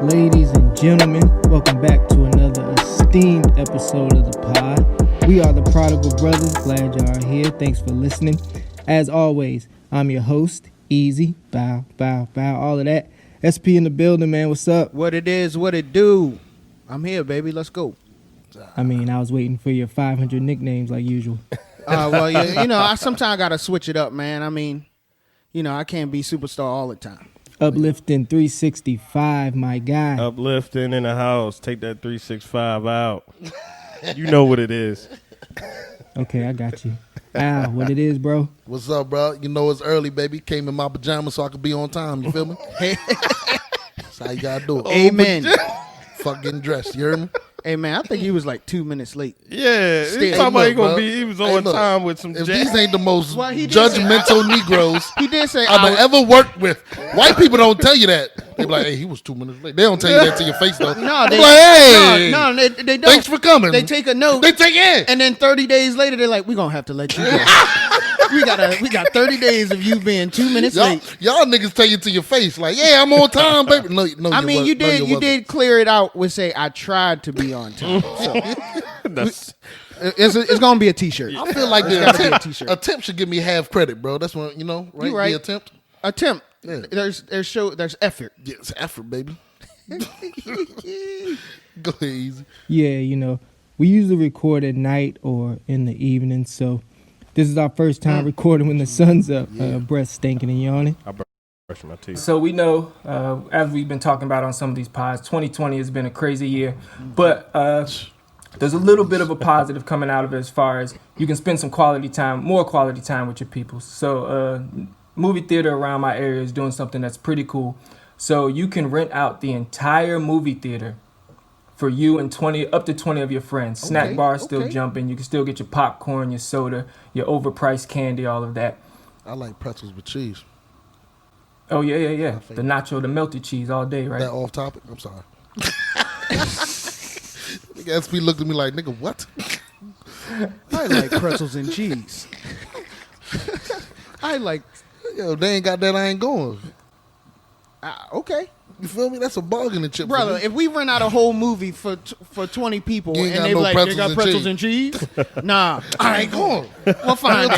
Ladies and gentlemen, welcome back to another esteemed episode of the pod. We are the Prodigal Brothers. Glad y'all are here. Thanks for listening. As always, I'm your host, Easy. Bow, bow, bow, all of that. SP in the building, man. What's up? What it is, what it do. I'm here, baby. Let's go. I was waiting for your 500 nicknames like usual. Well, I sometimes got to switch it up, man. I can't be superstar all the time. Uplifting 365, my guy. Uplifting in the house. Take that 365 out. You know what it is. Okay, I got you. Al, what it is, bro? What's up, bro? You know it's early, baby. Came in my pajamas so I could be on time. You feel me? That's how you gotta do it. Amen. Fuck getting dressed. You hear me? Hey, man, I think he was like 2 minutes late. Yeah, Still. he talking about Look, he was on time with some If jazz. these ain't the most Well, he did judgmental Negroes He did say I've ever worked with, white people don't tell you that. They be like, hey, he was 2 minutes late. They don't tell you that to your face, though. No, They they be like, hey, no, they don't. thanks for coming. They take a note, They take it. and then 30 days later, they're like, we're going to have to let you go. we got 30 days of you being 2 minutes late. Y'all niggas tell you to your face, like, yeah, I'm on time, baby. No, You did clear it out with say, I tried to be on time. So it's going to be a t-shirt. I feel like gotta be a t-shirt. attempt should give me half credit, bro. That's when, right? You right. The attempt. Attempt. Yeah. There's effort. Yeah, it's effort, baby. Go ahead, Easy. Yeah, we usually record at night or in the evening, so this is our first time recording when the sun's up. Breath stinking and yawning. I brush my teeth. So we know, as we've been talking about on some of these pods, 2020 has been a crazy year, but there's a little bit of a positive coming out of it as far as you can spend some more quality time with your people. So movie theater around my area is doing something that's pretty cool. So you can rent out the entire movie theater for you and up to 20 of your friends. Snack bar is still jumping. You can still get your popcorn, your soda, your overpriced candy, all of that. I like pretzels with cheese. Oh, yeah. The nacho, the melted cheese all day, right? That off topic? I'm sorry. Nigga SP looked at me like, nigga, what? I like pretzels and cheese. Yo, they ain't got that, I ain't going. Okay. You feel me? That's a bargaining chip. Brother, if we rent out a whole movie for 20 people You ain't and got they no like, they got pretzels pretzels and cheese? Nah, I ain't going. well, fine.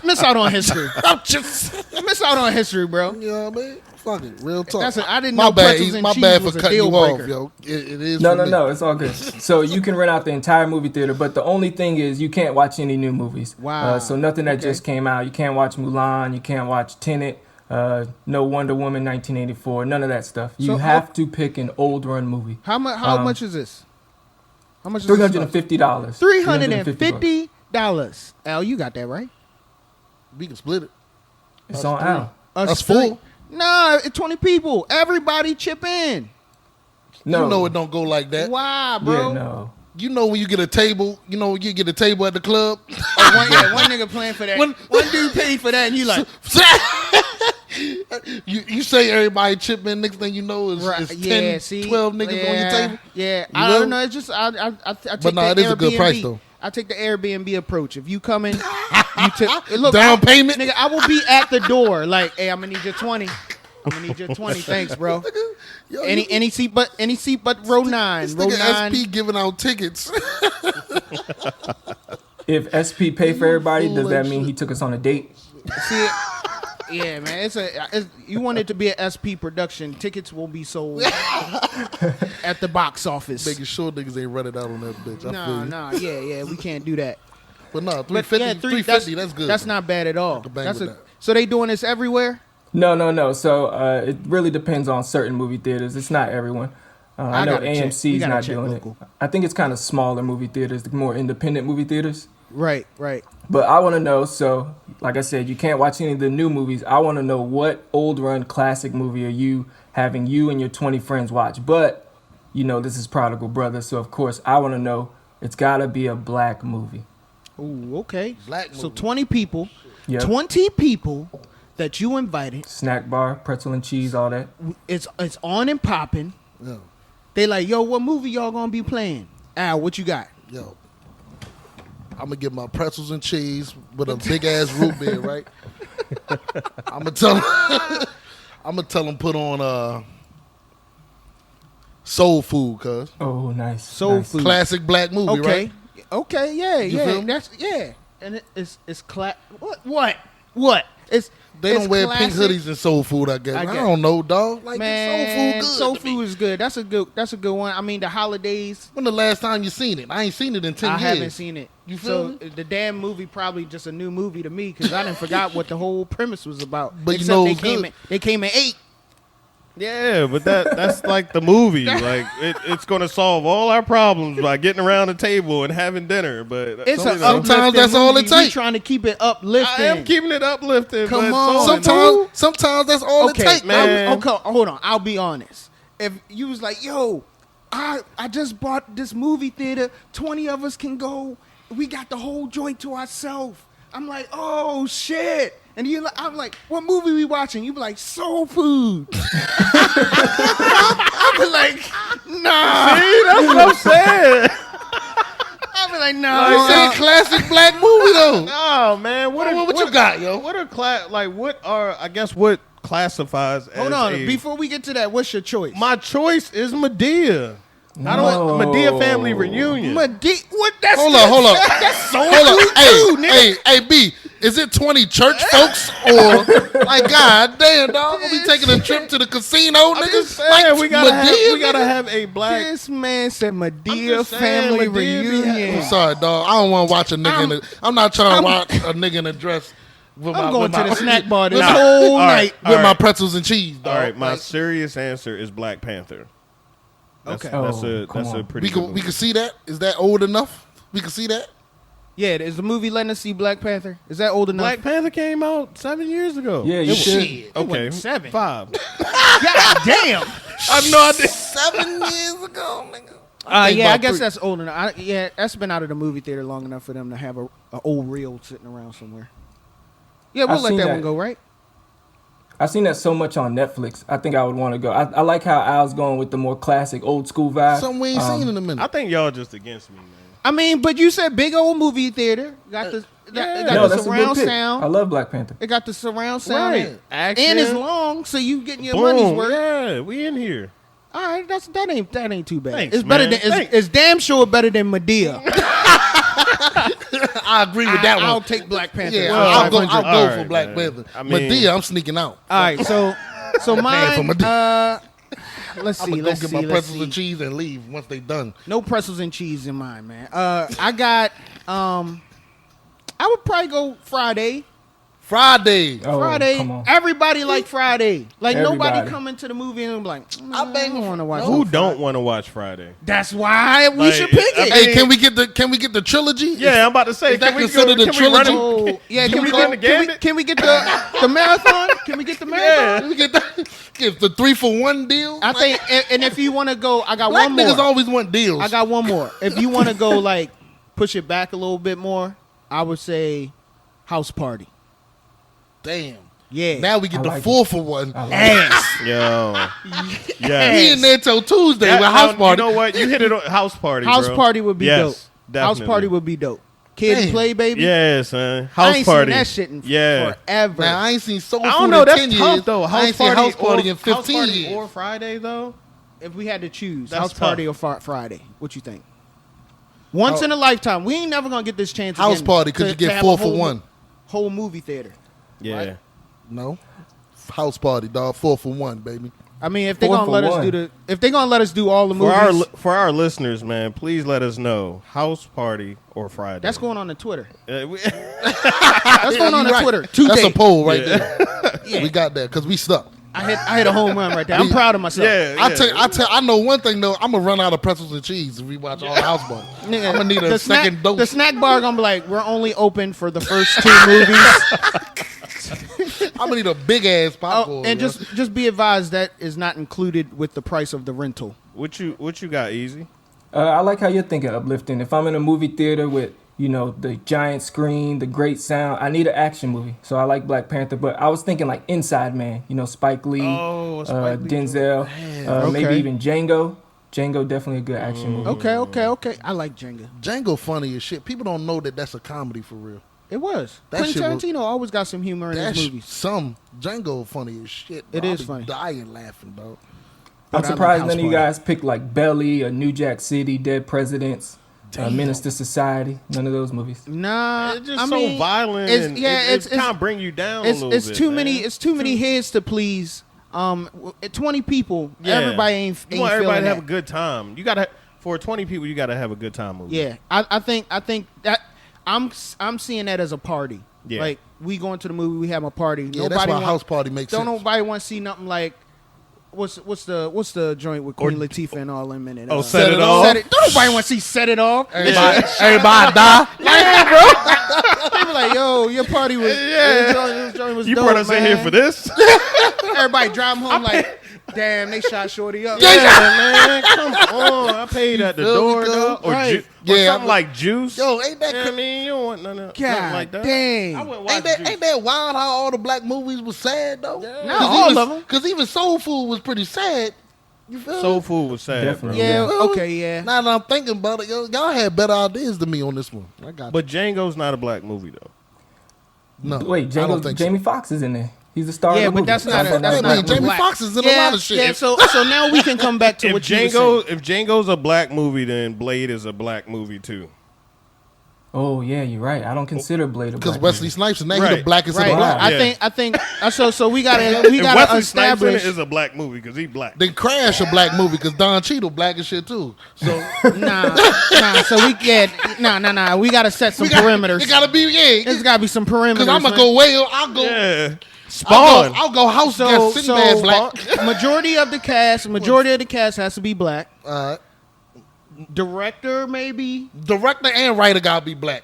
Miss out on history. I'm just, Miss out on history, bro. you know what I mean? Fuck it, real talk. I didn't my know bad, pretzels and my cheese bad was for a cutting deal you off, breaker. yo. It is. No, it's all good. So you can rent out the entire movie theater, but the only thing is you can't watch any new movies. Wow. So nothing that just came out. You can't watch Mulan. You can't watch Tenet. No Wonder Woman 1984. None of that stuff. You have to pick an old run movie. How much is this? How much is $350. $350. Al, you got that right? We can split it. It's on Al. That's full. Nah, it's 20 people. Everybody chip in. No. You know it don't go like that. Why, bro? Yeah, no. You know when you get a table, you get a table at the club. One nigga playing for that. One dude paid for that, and you like, you say everybody chip in. Next thing you know is 10, 12 niggas on your table. Yeah, You I will? don't know. It's just I take But nah, the it is a good Airbnb. price, though. I take the Airbnb approach. If you come in, you look Down payment? nigga. I will be at the door. Like, hey, I'm gonna need your 20. I'm gonna need your 20. Thanks, bro. Yo, Any seat but row 9. This Row nigga 9. SP giving out tickets. If SP pay for everybody, does that mean he took us on a date? See it? Yeah, man. You want it to be an SP production. Tickets will be sold at the box office. Making sure niggas ain't running out on that bitch. I feel you. Yeah, we can't do that. But no, But 350, that's good. That's not bad at all. can bang with that. So they doing this everywhere? No. So it really depends on certain movie theaters. It's not everyone. I know AMC's not doing it. I think it's kind of smaller movie theaters, the more independent movie theaters. Right. But I want to know, so like I said, you can't watch any of the new movies. I want to know what old run classic movie are you having you and your 20 friends watch. But, this is Prodigal Brothers, so of course I want to know it's got to be a black movie. Ooh, okay. Black movie. So 20 people. Yep. 20 people that you invited. Snack bar, pretzel and cheese, all that. It's on and popping. Yeah. They like, yo, what movie y'all gonna be playing? Al, what you got? Yo, I'm gonna get my pretzels and cheese with a big ass root beer, right? I'm gonna tell them put on Soul Food, cuz. Oh, nice. Soul nice. Food. Classic black movie, Okay. right? Okay. Yeah. You Yeah. feel me? That's And it's What? They it's don't wear pink classic. hoodies in Soul Food, I guess. I I, guess. don't know, dog. Like Man, Soul Food good. is good. That's a good one. I mean, the holidays. When the last time you seen it? I ain't seen it in 10 I years. haven't seen it. You feel So the damn movie probably just a new movie to me because I didn't forgot what the whole premise was about. But you Except know they it's came good. they came at 8. Yeah, but that's like the movie. Like it's gonna solve all our problems by getting around the table and having dinner. But It's so, a you know, sometimes that's all it We takes. trying to keep it uplifting. I am keeping it uplifting. Come but on. so- Sometimes that's all Okay, it takes, man. Okay, hold on. I'll be honest. If you was like, yo, I just bought this movie theater. 20 of us can go. We got the whole joint to ourselves. I'm like, oh shit. And I'm like, what movie we watching? You be like, Soul Food. I be like, nah. See, that's what I'm saying. I be like, It's nah. a classic black movie, though. Oh man, What you got, yo? What are what classifies? Hold as on. a- Before we get to that, what's your choice? my choice is Madea. I No. don't Madea family reunion. What? That's Hold on. That's Soul Hold Food on. too, nigga. Hey, B, is it 20 church folks or like god damn dog? We taking a trip to the casino, I'm nigga? just saying Like we gotta Madea, have a black. This man said Madea just saying, family Madea be reunion. I'm sorry, dog. I don't want to watch a nigga I'm not trying to watch a nigga in a dress with I'm going to the snack bar this Nah. whole All right. night. with my pretzels and cheese, dog. All right, my Like, serious answer is Black Panther. That's, Okay. that's Oh, a come that's a on. pretty. we good can movie. see that. Is that old enough? We can see that. Yeah, is the movie letting us see Black Panther? Is that old enough? Black Panther came out 7 years ago. Yeah, you should. Shit. Okay, wasn't 7. 5. God damn. I have no idea. 7 years ago, nigga. think Yeah, I about guess 3. that's old enough. That's been out of the movie theater long enough for them to have a old reel sitting around somewhere. Yeah, we'll I've let seen that that. one go, right? I've seen that so much on Netflix. I think I would want to go. I like how Al's going with the more classic, old school vibe. Something we ain't seen in a minute. I think y'all just against me, man. I mean, but you said big old movie theater. Got the yeah. got No, the that's a good surround pick. I sound. love Black Panther. It got the surround sound. Right. Action. And it's long, so you getting your Boom. money's worth. Yeah, we in here. All right, that ain't too bad. Thanks, It's better man. than Thanks. it's damn sure better than Madea. I agree with that I'll one. take Black Panther. Yeah, for I'll go 500. All for right, Black man. Panther. I mean- Madea, I'm sneaking out. All right, so mine. for Let's I'm see. gonna Let's go get see. my Let's pretzels see. and cheese and leave once they done. No pretzels and cheese in mine, man. I got. I would probably go Friday. Friday. Oh, Friday. come on. Everybody like Friday. Like nobody Everybody. come into the movie and be like, I bang don't want to watch. Who no don't want to watch Friday? That's why we Like, should pick I it. mean- Hey, can we get the trilogy? Yeah, I'm about to say. Is that can we considered go, a can we run trilogy? it? Oh, yeah, Can we run the gambit? Can we get the marathon? Can we get the marathon? Yeah. We get the 3-for-1 deal. I think, and if you want to go, I got black one niggas more. always want deals. I got one more. If you want to go, like, push it back a little bit more, I would say House Party. Damn. Yeah. Now we get I the like 4-for-1. I like ass. Yo. We Yeah. in there till Tuesday with house party. You know what? You hit it on house party. House bro. Party would be Yes, dope. House definitely. Party would be dope. Kids Damn. play, baby. Yeah, son. I House ain't party. seen that shit in Yeah. forever. Now, I ain't seen soul I food don't know. in That's 10 tough years. though. I House ain't seen party, house party in House 15 party years. or Friday though. If we had to choose, That's House tough. Party or Friday, what you think? Once in a lifetime. We ain't never gonna get this chance. House again party, 'cause to- you get to have 4 a for whole 1. Whole movie theater. Yeah. Right. No. House party, dog. 4-for-1, baby. I mean, if they 4 gonna for let us 1. do if they gonna let us do all the For movies, our listeners, man, please let us know house party or Friday. that's going on the Twitter. We- That's going on You the right. Twitter. That's Tuesday. a poll right there. We got that because we stuck. I hit a home run right there. I'm proud of myself. yeah. I know one thing though. I'm gonna run out of pretzels and cheese if we watch all house party. Nigga, I'm gonna need a the second snack, dose. The snack bar gonna be like, we're only open for the first 2 movies. I'm gonna need a big ass popcorn. Oh, and yo. just be advised that is not included with the price of the rental. What you got, Easy? I like how you're thinking uplifting. If I'm in a movie theater with, the giant screen, the great sound, I need an action movie. So I like Black Panther, but I was thinking like Inside Man, Spike Lee, Spike Lee. Denzel, maybe Okay. even Django. Django, definitely a good action movie. Okay. I like Jenga. Django funny as shit. People don't know that that's a comedy for real. It was. That Quentin shit was- Tarantino always got some humor in his That's movies. some Django funny as shit. It bro. I is be funny. Dying laughing, bro. I'm I surprised like none of you House guys picked like Belly or New Jack City, Dead Presidents, Menace to Society. None of those movies. Nah, It's just I so mean, violent. it's kind of bring you down a little it's bit. too man. many. It's too many heads to please. 20 people. Yeah. Everybody ain't You want everybody feeling to have a that. good time. You gotta for 20 people. You gotta have a good time movie. Yeah, I think that I'm seeing that as a party. Yeah. Like we going to the movie, we have a party. Yeah, that's why house party makes Don't sense. nobody want to see nothing like what's the joint with Queen Latifah and all them in it. Oh, Set It Off? Don't nobody want to see Set It Off. Everybody die. They be like, yo, your party was this joint was You dope, brought us in man. here for this? Everybody drive home like, damn, they shot Shorty up. Yeah, man. Come on. I paid at the feel me, door, though? dog. Or, Right. or Yeah, something like Juice. Yo, ain't that I mean, you don't want nothing God like that. dang. I wouldn't watch Ain't that, Juice. ain't that wild how all the black movies was sad though? No, all of them. Because even Soul Food was pretty sad. You feel me? Soul Food was sad, Definitely. bro. Yeah, Really? okay, yeah. Now that I'm thinking about it, y'all had better ideas than me on this one. I got But Django's not a black movie, though. no. Wait, I don't think so. Jamie Foxx is in there. He's the star. Yeah, of the but movie. that's not So- that's Wait, not Jamie black. Foxx is in a lot of shit. Yeah, so now we can come back to If what you were saying. if Django's a black movie, then Blade is a black movie too. Oh yeah, you're right. I don't consider Blade a Because black Wesley movie. Snipes and now he Right. the blackest of Right. the black. Yeah. I think so we gotta If Wesley Snipes in establish it is a black movie because he's black. Then Crash a black movie because Don Cheadle black as shit too. So nah. So we get nah. We gotta set some perimeters. It gotta be There's gotta be some perimeters. Because I'm gonna man. go way. I'll go. Yeah. Spawn. I'll go house So guest Sinbad black. majority of the cast has to be black. Director maybe. Director and writer gotta be black.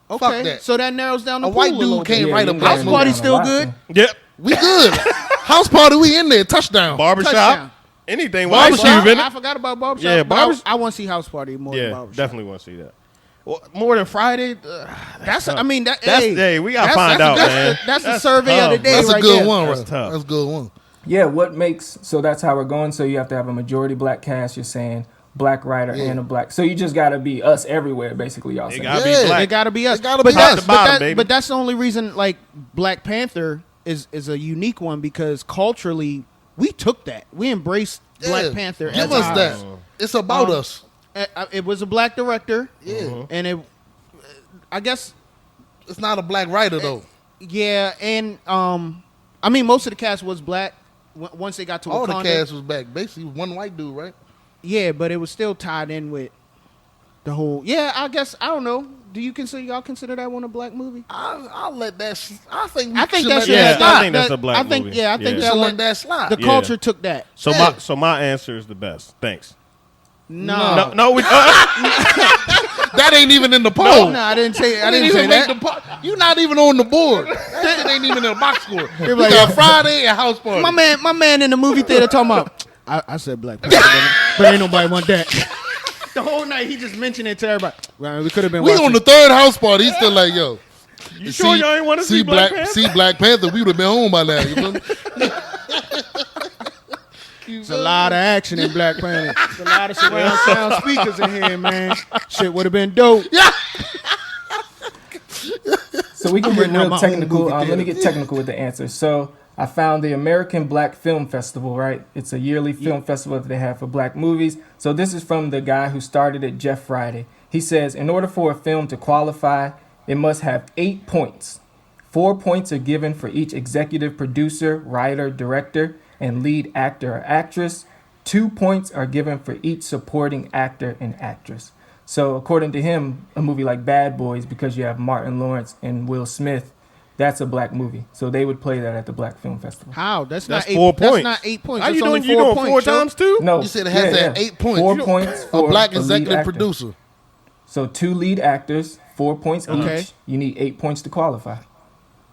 Okay, Fuck that. so that narrows down the A pool white a little dude bit. can't write a you black House narrowing movie. Party down a still lot, good? then. Yep. We good. House party, we in there. Touchdown. Barbershop. Touchdown. Anything. Barbershop. Barbershop. In I it. forgot about Barbershop. Yeah, but Barbers- I want to see House Party more than Yeah, Barbershop. definitely want to see that. Well, more than Friday. That's tough. I mean that. That's hey, hey, we gotta that's- find out, that's man. That's the survey of the tough, day. That's a right good there. one, That's right? tough. That's a good one. Yeah, what makes so that's how we're going. So you have to have a majority black cast. You're saying black writer Yeah. and a black. So you just gotta be us everywhere, basically. Y'all It saying. gotta Yeah. be black. It gotta be us. It gotta but be that- us. Top to bottom, that- baby. But that's the only reason. Like Black Panther is a unique one because culturally we took that. We embraced Black Yeah. Panther. Give as us ours. that. It's about us. It was a black director. Yeah. And it, I guess, It's not a black writer though. yeah, and I mean, most of the cast was black. Once they got to All the Wakanda. cast was back. Basically, one white dude, right? Yeah, but it was still tied in with the whole. Yeah, I guess I don't know. Do you consider that one a black movie? I'll let that. I think. We I think should that let should Yeah, slide. I think that's a black I think movie. yeah, I think Yeah. We that should one. let that slide. The Yeah. culture took that. So Yeah. my answer is the best. Thanks. No, No, we. That ain't even in the poll. no, I didn't say. I You didn't say even make that. the You're not even on the board. That shit ain't even in the box score. We like, got Friday and house party. My man in the movie theater talking about. I said Black Panther, but ain't nobody want that. The whole night he just mentioned it to everybody. Well, we could have been. We watching. on the third house party. He's still like, yo. You sure y'all ain't want to see Black Panther? See Black Panther. We would have been home by now. You feel me? It's a lot of action in Black Panther. It's a lot of surround sound speakers in here, man. Shit would have been dope. So we can I'm get renting out real my own technical. movie Let me theater. get technical with the answer. So I found the American Black Film Festival, right? It's a yearly film festival that they have for black movies. So this is from the guy who started it, Jeff Friday. He says, in order for a film to qualify, it must have 8 points. 4 points are given for each executive producer, writer, director, and lead actor or actress. 2 points are given for each supporting actor and actress. So according to him, a movie like Bad Boys, because you have Martin Lawrence and Will Smith, that's a black movie. So they would play that at the Black Film Festival. How? That's That's not 8 4 That's points. not 8 points. How That's you only doing? You 4 doing points, 4 yo. times too? No, You said it has to have 8 points. 4 points A for black lead executive actor. producer. So 2 lead actors, 4 points Okay. each. You need 8 points to qualify.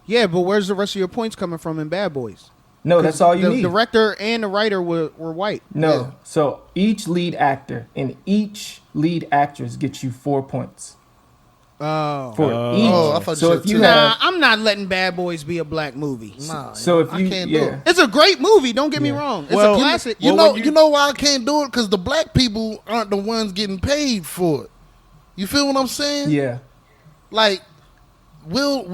Yeah, but where's the rest of your points coming from in Bad Boys? No, that's all you the need. director and the writer were white. No. Yeah. So each lead actor and each lead actress gets you 4 points Oh. for each. Oh, I thought you so said if you two. Nah, have, I'm not letting Bad Boys be a black movie. Nah. so if I you, can't do yeah, it. It's a great movie. Don't get me Yeah. wrong. It's Well, a classic. You Well, know, when you know why I can't do it? Because the black people aren't the ones getting paid for it. You feel what I'm saying? yeah. Like Will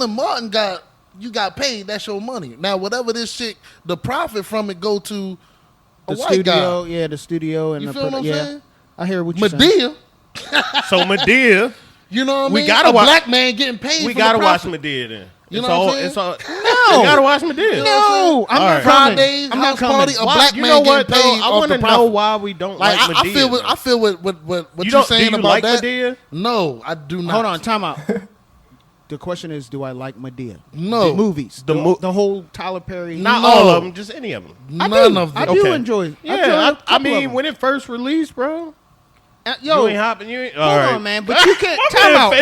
and Martin got paid. That's your money. Now whatever this shit, the profit from it go to the white studio, guy. yeah, the studio, and You the feel what I'm yeah. saying? I hear what you're saying. Madea, So Madea, you know what I We mean? gotta a watch- black man getting paid. we for gotta the watch profit. Madea then. You It's know all. what I'm It's saying? all. We gotta watch Madea. No, I'm All not right. coming. Fridays, I'm house not coming. party, a Why- black you man know what getting though? paid I off want the to know profit. why we don't Like like Madea. I feel what You you're don't- saying do you about like that. Madea? No, I do not. Hold on, time out. The question is, do I like Madea? No. The movies, The the whole Tyler Perry. Not No. all of them, just any of them. None of them. I do Okay. enjoy. Yeah, I mean, when it first released, bro, yo, you ain't hopping. You ain't. All hold right. on, man. But you can't My time man out.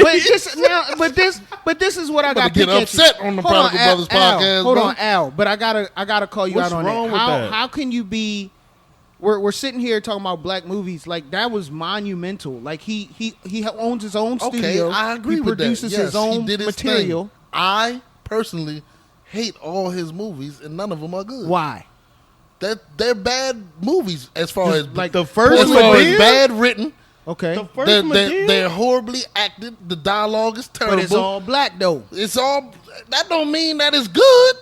face. But this is what I got. to get upset on the Prodigal Brothers podcast, Hold bro. on, Al. But I gotta call you What's out on wrong that. with that? How can you be? We're sitting here talking about black movies. Like that was monumental. Like he owns his own Okay, studio. I agree he with that. produces Yes, his own he did his material. thing. I personally hate all his movies, and none of them are good. Why? They're bad movies as far as like the first as far Madea? as bad written. Okay, The first They're, Madea? they're horribly acted. The dialogue is terrible. but it's all black though. It's all. That don't mean that it's good.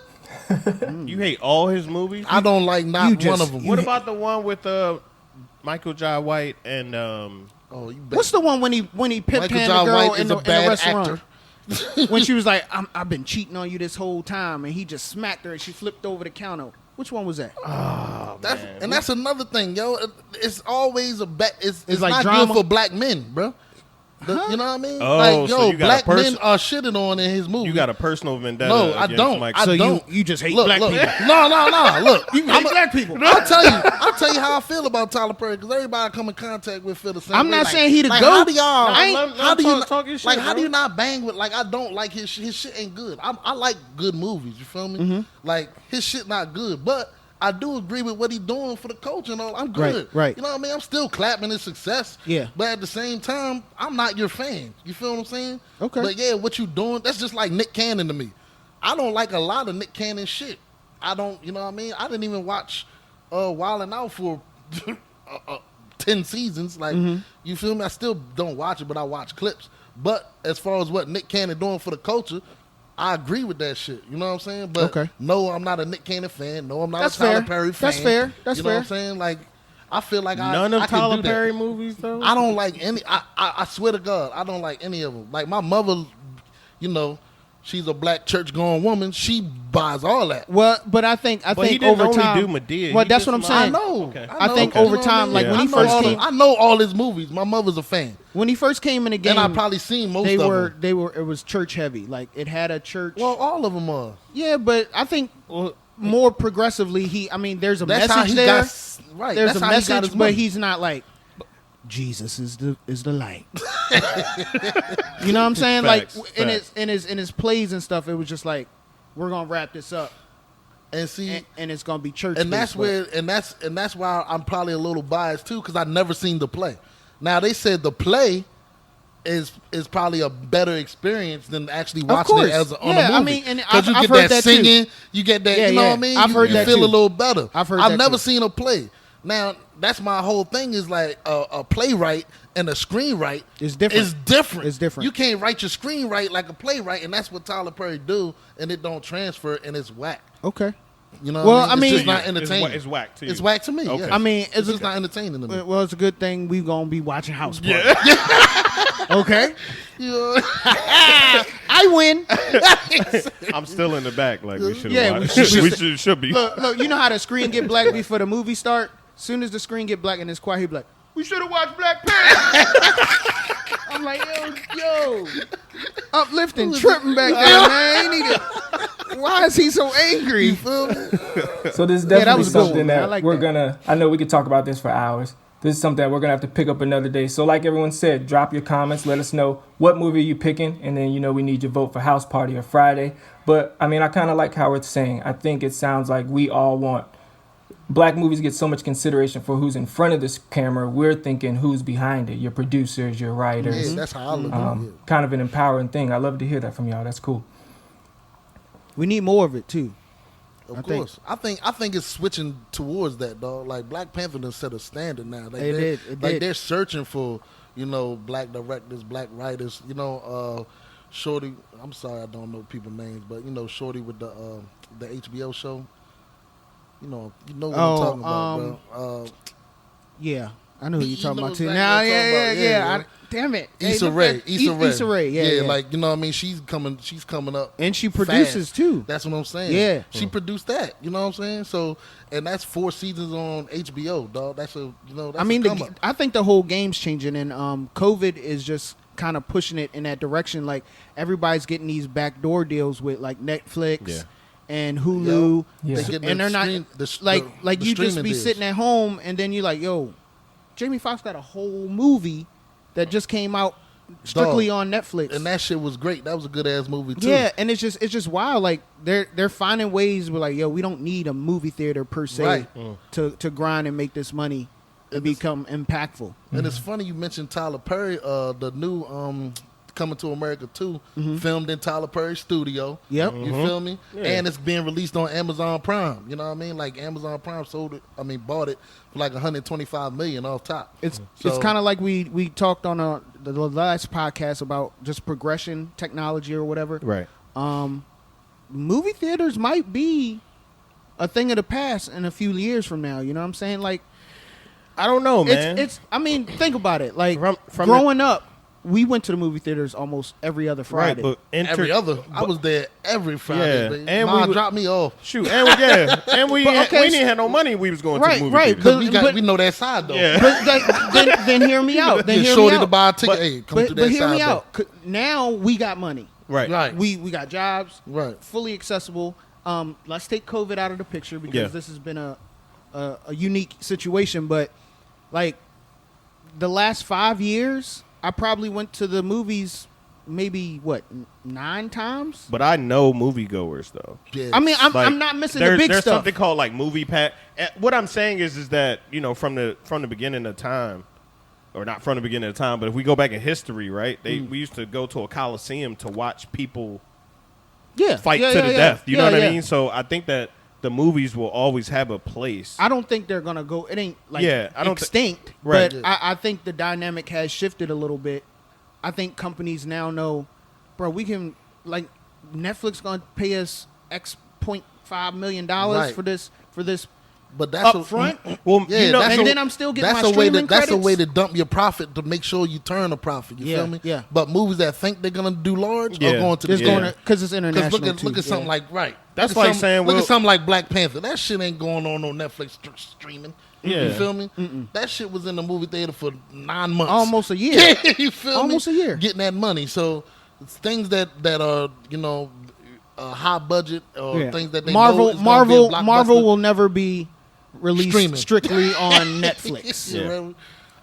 You hate all his movies. I don't like not you just- one of them. What about the one with Michael Jai White and Oh, you bet. What's the one when he pit Michael panned the Jai girl White in is the, a in the bad restaurant? actor. When she was like, I've been cheating on you this whole time, and he just smacked her, and she flipped over the counter. Which one was that? That's another thing, yo. It's always a it's like not drama. good for black men, bro. You know what I mean? Oh, like, so yo, you got a black men are shitted on in his movie. you got a personal vendetta? No, I against don't. Mike. I So don't. you just hate look, black look. people. No. Look, You hate black people. I'll tell you how I feel about Tyler Perry because everybody I come in contact with feel the same. I'm way. not Like- saying he the like, GOAT. How do y'all? I ain't- let how him do you talk- not, talk his like? shit, How do bro. you not bang with? Like I don't like his shit. His shit ain't good. I like good movies. You feel me? Mm-hmm. Like his shit not good, but I do agree with what he's doing for the culture and all. I'm good. Right. You know what I mean? I'm still clapping his success. Yeah. But at the same time, I'm not your fan. You feel what I'm saying? Okay. But yeah, what you doing? That's just like Nick Cannon to me. I don't like a lot of Nick Cannon shit. I don't. You know what I mean? I didn't even watch Wild 'N Out for 10 seasons. Like you feel me? I still don't watch it, but I watch clips. But as far as what Nick Cannon doing for the culture, I agree with that shit. You know what I'm saying? But Okay. no, I'm not a Nick Cannon fan. No, I'm not That's a Tyler fair. Perry fan. That's fair. That's you know fair. what I'm saying? Like, I feel like None I of can Tyler do that. Perry movies though. I don't like any. I swear to God, I don't like any of them. Like my mother, you know, she's a black church going woman. She buys all that. Well, but I think But he think didn't over only time. do Madea. Well, He that's did what I'm some saying. I know. Okay. I think You know over what time, mean? like, when I he know first all came- I know all his movies. My mother's a fan, When he first came in the game, and I probably seen most they of were them. they were it was church heavy. Like it had a church. Well, all of them are. Yeah, but I think more progressively, there's a That's how message he there. got. Right. There's that's a how he got message, his but money. he's not like Jesus is the light. You know what I'm saying? Facts, Like facts. in his plays and stuff, it was just like we're gonna wrap this up, and see. and it's gonna be church. And that's where, and that's why I'm probably a little biased too, because I never seen the play. Now they said the play is probably a better experience than actually watching course. it as on Yeah, a I movie. mean, and because you I've get heard that that too. singing, you get that, Yeah, you know yeah. what I mean. I've heard you that feel too. a little better. I've heard I've that never too. seen a play. Now that's my whole thing is like a playwright and a screenwrite It's different. It's different. It's different. You can't write your screenwrite like a playwright, and that's what Tyler Perry do, and it don't transfer, and it's whack. okay. You know, Well, what I mean- it's just not It's entertaining. it's whack to you. It's whack to me. Okay. Yes. I mean, it's just not entertaining to me. Well, it's a good thing we gonna be watching House Party. Yeah. Okay, Yeah. I win. I'm still in the back. Like we should. Yeah, watch. we should- we should be. Look, you know how the screen get black before the movie start? Soon as the screen get black and it's quiet, he be like, we should have watched Black Panther. I'm like, yo, uplifting, tripping back there, man. He need to, why is he so angry? You feel me? So this is that definitely was a good something one, man. I that like we're that. gonna. I know we could talk about this for hours. This is something that we're gonna have to pick up another day. So like everyone said, drop your comments. Let us know what movie you picking, and then we need your vote for House Party or Friday. But I mean, I kind of like how it's saying. I think it sounds like we all want. Black movies get so much consideration for who's in front of this camera. We're thinking who's behind it. Your producers, your writers. Yeah, that's how I look at it. Kind of an empowering thing. I love to hear that from y'all. That's cool. We need more of it too. Of I think- course. I think it's switching towards that, dog. Like Black Panther done set a standard now. Like It did. Like they're searching for, black directors, black writers. Shorty. I'm sorry, I don't know people's names, but Shorty with the HBO show. You know what I'm talking about, bro. Yeah, I know who you're He talking about knows too. exactly Now, what I'm talking about. yeah. Yeah. Damn it, Issa Rae. Issa Rae. Yeah. Like, you know what I mean? She's coming up. And she produces fast. too. That's what I'm saying. Yeah. She produced that. You know what I'm saying? So, and that's 4 seasons on HBO, dog. That's a, that's I mean, a come up. I think the whole game's changing, and COVID is just kind of pushing it in that direction. Like, everybody's getting these backdoor deals with like Netflix and Hulu. Yeah. And they're not like you just be sitting at home, and then you're like, yo, Jamie Foxx got a whole movie that just came out strictly on Netflix, and that shit was great. That was a good ass movie too. Yeah, and it's just wild. Like they're finding ways. We're like, yo, we don't need a movie theater per se to grind and make this money and become impactful. And it's funny you mentioned Tyler Perry. The new Coming to America 2 filmed in Tyler Perry's studio. Yep. You feel me? Yeah. And it's being released on Amazon Prime. You know what I mean? Like Amazon Prime bought it for like $125 million off top. It's kind of like we talked on the last podcast about just progression technology or whatever. Right. Movie theaters might be a thing of the past in a few years from now. You know what I'm saying? Like, I don't know, man. I mean, think about it. Like From growing up, we went to the movie theaters almost every other Friday. Right, but every other. I was there every Friday. Yeah, Baby. and Mom we dropped me off. Shoot, and we didn't have no money. We was going to the movie right. theater. We know that side though. Yeah. But then hear me out. Then Get hear shorty me to out. buy a ticket. Hey, come to that But hear side me though. out. Now we got money. Right. We got jobs. Right. Fully accessible. Let's take COVID out of the picture because this has been a unique situation. But like the last 5 years, I probably went to the movies maybe 9 times. But I know moviegoers though. Yes. I mean, I'm not missing the big there's stuff. something called like movie pack. What I'm saying is that from the beginning of time, or not from the beginning of time, but if we go back in history, right? We used to go to a coliseum to watch people fight to the death. You know what I mean? So I think that the movies will always have a place. I don't think they're gonna go. It ain't like I don't extinct. Right. But I think the dynamic has shifted a little bit. I think companies now know, bro, we can, like, Netflix gonna pay us $X.5 million for this But that's up front. Well, then I'm still getting my streaming That's a credits. way to dump your profit to make sure you turn a profit. You feel me? Yeah. But movies that think they're gonna do large are going to Just the going because it's international. Look at something like That's look at like saying look at something like Black Panther. That shit ain't going on Netflix streaming. Yeah. You feel me? That shit was in the movie theater for 9 months, almost a year. You feel Almost me? a year. Getting that money. So it's things that are high budget or things that they know is gonna be a blockbuster. Marvel will never be released Streaming. strictly on Netflix. Yeah.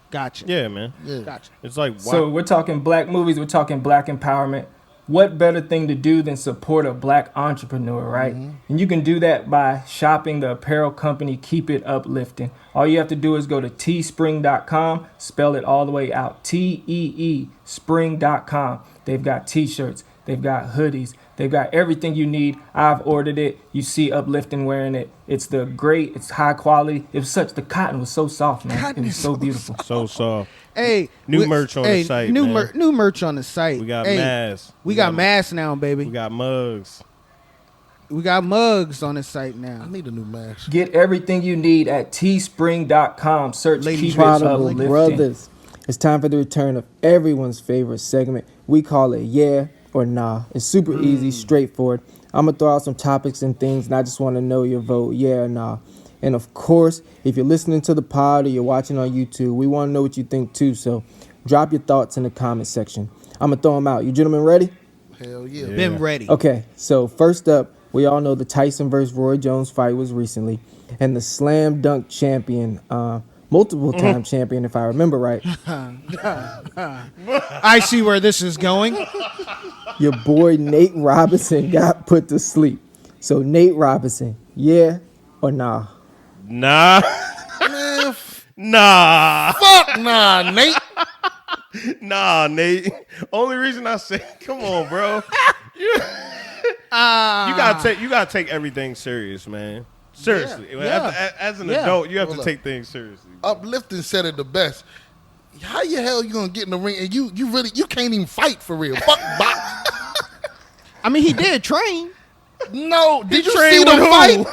Gotcha. Yeah, man. Yeah. Gotcha. It's like So we're talking black movies, we're talking black empowerment. What better thing to do than support a black entrepreneur, right? And you can do that by shopping the apparel company Keep It Uplifting. All you have to do is go to teespring.com, spell it all the way out, TEE spring.com. They've got t-shirts, they've got hoodies, they've got everything you need. I've ordered it. You see Uplifting wearing it. It's it's high quality. The cotton was so soft, man. It was so beautiful. so soft. Hey, New merch on the site, New man. new merch on the site. We got masks. We got masks now, baby. We got mugs. We got mugs on the site I now. need a new mask. Get everything you need at teespring.com. Search Ladies Keep It Prodigal Uplifting. Brothers. It's time for the return of everyone's favorite segment. We call it Yeah or Nah. It's super easy, straightforward. I'm going to throw out some topics and things, and I just want to know your vote, yeah or nah. And of course, if you're listening to the pod or you're watching on YouTube, we want to know what you think too. So drop your thoughts in the comment section. I'm going to throw them out. You gentlemen ready? Hell yeah. Been ready. Okay, so first up, we all know the Tyson versus Roy Jones fight was recently. And the slam dunk champion, multiple time champion, if I remember right, I see where this is going. your boy Nate Robinson got put to sleep. So Nate Robinson, yeah or nah? Nah. Man, Nah. fuck nah, Nate. Nah, Nate. Only reason I say, come on, bro. You gotta take everything serious, man. Seriously. Yeah. As an Yeah. adult, you have Hold to up. take things seriously. Uplifting said it the best. How the hell you gonna get in the ring and you can't even fight for real? Fuck box. I mean, he did train. No, did you trained see with them who? fight?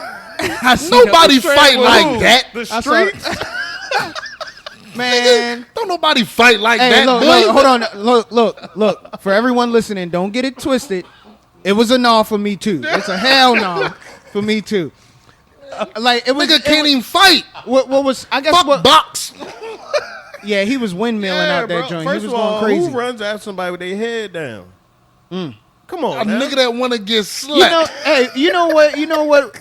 I seen Nobody a- fight like that. The I saw it. streets. Man. Don't nobody fight like Hey, that, look, boy. look, hold on. Look. For everyone listening, don't get it twisted. It was a no for me too. It's a hell no for me too. Like it was. Nigga can't even fight. What was? I guess Fuck what? box. Yeah, he was windmilling out that joint. First He was of all, going crazy. who runs after somebody with their head down? Come A on, now. nigga that want to get You slapped. know, hey, you know what?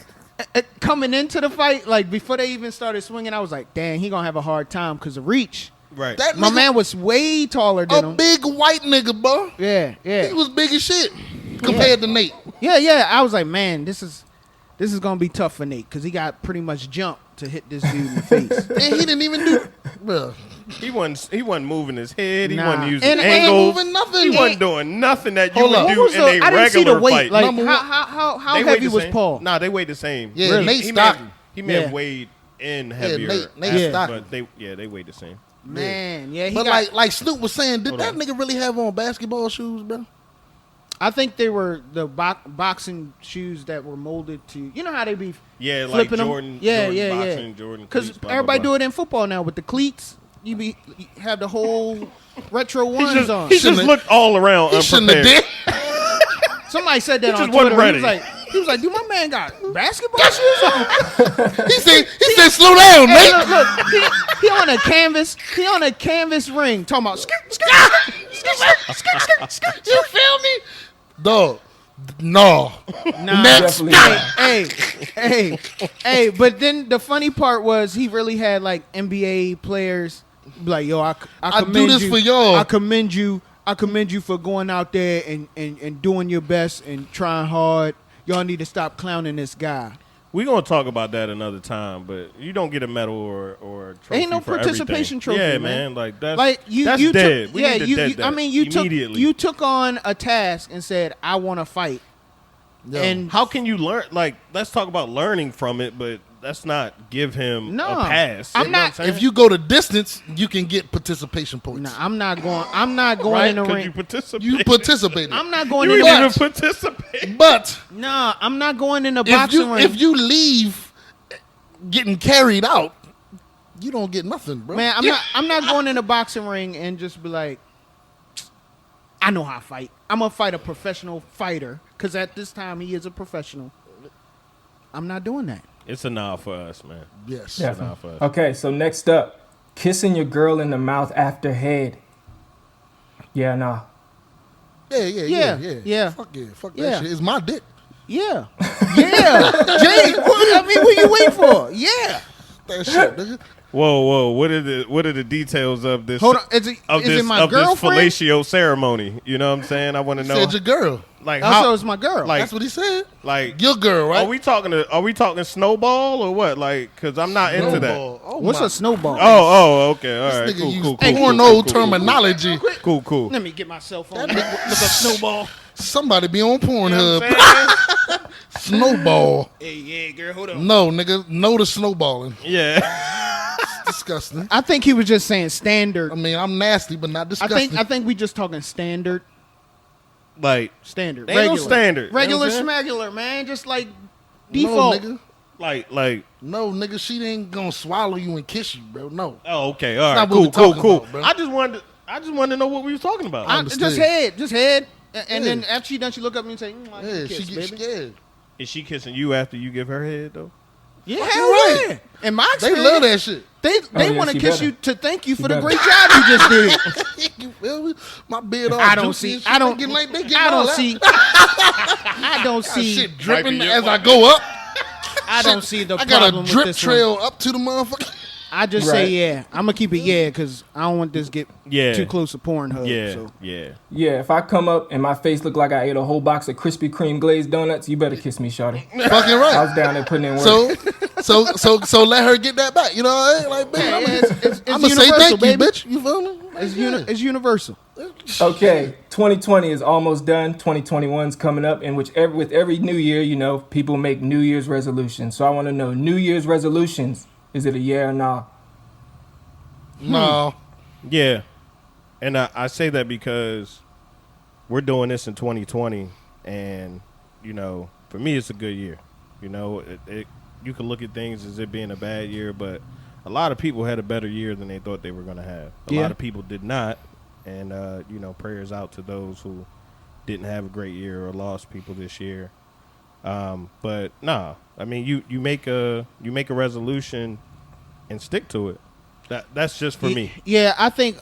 Coming into the fight, like before they even started swinging, I was like, "Dang, he gonna have a hard time because of reach." Right. That My nigga, man was way taller than a him. big white nigga, bro. Yeah, He yeah, was big as shit compared to Nate. yeah. I was like, man, this is gonna be tough for Nate because he got pretty much jumped to hit this dude in the face. And he didn't even do, bro. He wasn't moving his head. He Nah. wasn't using And- angles. moving nothing. He wasn't doing nothing that you Hold would up. do What was in the- a I didn't see the regular weight. fight. Like Number one- how They weigh heavy the was same. Paul? Nah, they weighed the same. Yeah, Really? Nate He Stockton. may Yeah. have weighed in heavier. Nate Yeah. Stockton. But they weighed the same. Man, yeah, he But got, like Snoop was saying, did Hold that on. nigga really have on basketball shoes, bro? I think they were the boxing shoes that were molded to. You know how they be Yeah, like flipping Jordan. them? Yeah, Jordan yeah, boxing, yeah. Jordan Because cleats, blah, everybody blah, do blah. it in football now with the cleats. You have the whole retro ones on. He just Shouldn't- looked all around He shouldn't have unprepared. did. Somebody said that He on just wasn't Twitter. ready. He was like, dude, my man got basketball shoes on. He said, slow down, Hey, Nate. look, he on a canvas. He on a canvas ring. Talking about You feel me? Dog. No. Nah, Next. Definitely not. hey. But then the funny part was he really had like NBA players be like, yo, I I commend do this you. for y'all. I commend you for going out there and doing your best and trying hard. Y'all need to stop clowning this guy. We're going to talk about that another time, but you don't get a medal or a trophy Ain't no for participation everything. trophy, Yeah, man. Like, that's, Like you dead. took, We yeah, need to you, dead you that I mean, you immediately. took on a task and said, I want to fight. Yo. And How can you learn? Like, let's talk about learning from it, but let's not give him No, a pass. I'm You know what not- saying? If you go the distance, you can get participation points. nah, I'm not going right? in the 'Cause ring. you participated. You participated. I'm not going You in the didn't ring. even participate. But Nah, I'm not going in the if boxing ring. you leave getting carried out, you don't get nothing, bro. Man, I'm not going in the boxing ring and just be like, I know how to fight. I'm gonna fight a professional fighter because at this time he is a professional. I'm not doing that. It's a nah for us, man. Yes. Yeah. Nah for us. Okay, so next up, kissing your girl in the mouth after head. Yeah, nah. Yeah. Fuck Yeah. that shit. It's my dick. Yeah, yeah. Jay, what you waiting for? Yeah. That shit, nigga. Whoa! What are the details of this? Hold on. Is it my this girlfriend? fellatio ceremony? You know what I'm saying? I want to know. Said your girl. Like Also, how? it's my girl. Like That's what he said. like Your girl, right? Are we talking snowball or what? Like, cause I'm not into that. Snowball. Oh, What's my- a snowball? Oh, okay, all right, This nigga cool, use cool, cool, porno cool, cool, terminology. cool, cool. Let me get my cell phone. Look up snowball. Somebody be on You know Pornhub. what I'm saying? Snowball. Hey, yeah, girl, hold on. No, nigga. No to snowballing. Yeah. It's disgusting. I think he was just saying standard. I mean, I'm nasty, but not I disgusting. think we just talking standard. Like, Standard. Ain't no regular. standard. You know Regular what I'm saying? smegular, man. Just like No, default. nigga. like. No, nigga. She ain't gonna swallow you and kiss you, bro. No. Oh, okay, all not right, what cool, we cool, talking cool. about, bro. I just wanted to know what we was talking about. understood. Just head. And then Yeah. after she done, she look up at me and say, I Yeah, kiss, she get baby. scared. Is she kissing you after you give her head though? Yeah, Fucking hell right. yeah. In my They experience, love that shit. They yeah, want to she kiss better. you to thank you She for the better. great job you just did. You feel me? My beard all I don't juicy see. and shit. I don't. They getting like, they getting I all don't that. see. I don't Got see. shit dripping Wiping your- as I go up. I don't see the I got problem a with drip this trail one. up to the motherfucker. I just Right. say yeah. I'm gonna keep it yeah because I don't want this to get Yeah. too close to Pornhub. Yeah, So. yeah. Yeah, if I come up and my face look like I ate a whole box of Krispy Kreme glazed donuts, you better kiss me, shawty. Fucking I right. was down there putting in work. So let her get that back. You know what I mean? Like, Yeah, bitch, it's I'm gonna say universal, thank baby. you, bitch. You feel me? Like, It's universal. Okay, 2020 is almost done. 2021's coming up, and with every new year, you know, people make New Year's resolutions. So I want to know, New Year's resolutions, is it a yeah or nah? No. Yeah, and I say that because we're doing this in 2020, and you know, for me, it's a good year. You know, you can look at things as it being a bad year, but a lot of people had a better year than they thought they were going to have. A lot of people did not, and prayers out to those who didn't have a great year or lost people this year. But nah, I mean, you make a resolution and stick to it. That's just for me. Yeah, I think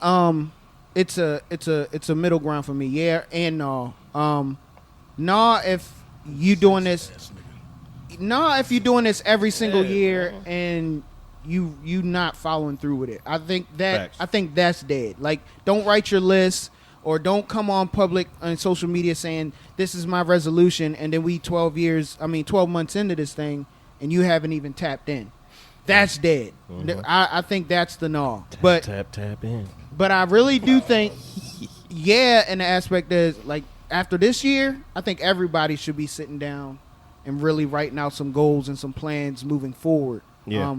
it's a middle ground for me. Yeah and no. Nah, if you doing this, if you're doing this every single year and you not following through with it, I think that's dead. Like, don't write your list or don't come on public on social media saying this is my resolution, and then we 12 months into this thing and you haven't even tapped in. That's dead. Mm-hmm. I think that's the no. Tap in. But I really do think, and the aspect is, like, after this year, I think everybody should be sitting down and really writing out some goals and some plans moving forward. Yeah.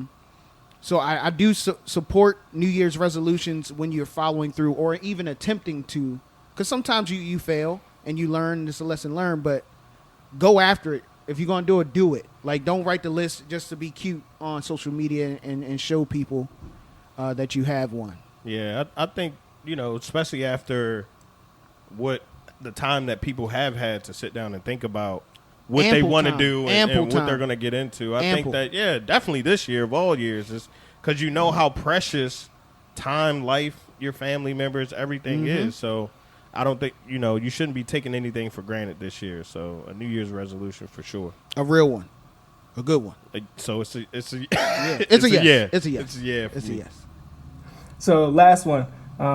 So I do support New Year's resolutions when you're following through or even attempting to, because sometimes you fail and you learn. It's a lesson learned, but go after it. If you're going to do it. Like, don't write the list just to be cute on social media and show people that you have one. Yeah, I think, especially after what the time that people have had to sit down and think about what they want to do and what they're going to get into. I think that, definitely this year of all years is because you know how precious time, life, your family members, everything is. So I don't think, you shouldn't be taking anything for granted this year. So a New Year's resolution for sure. A real one. A good one. So it's a It's a yes. It's a yeah. It's a yes. So last one.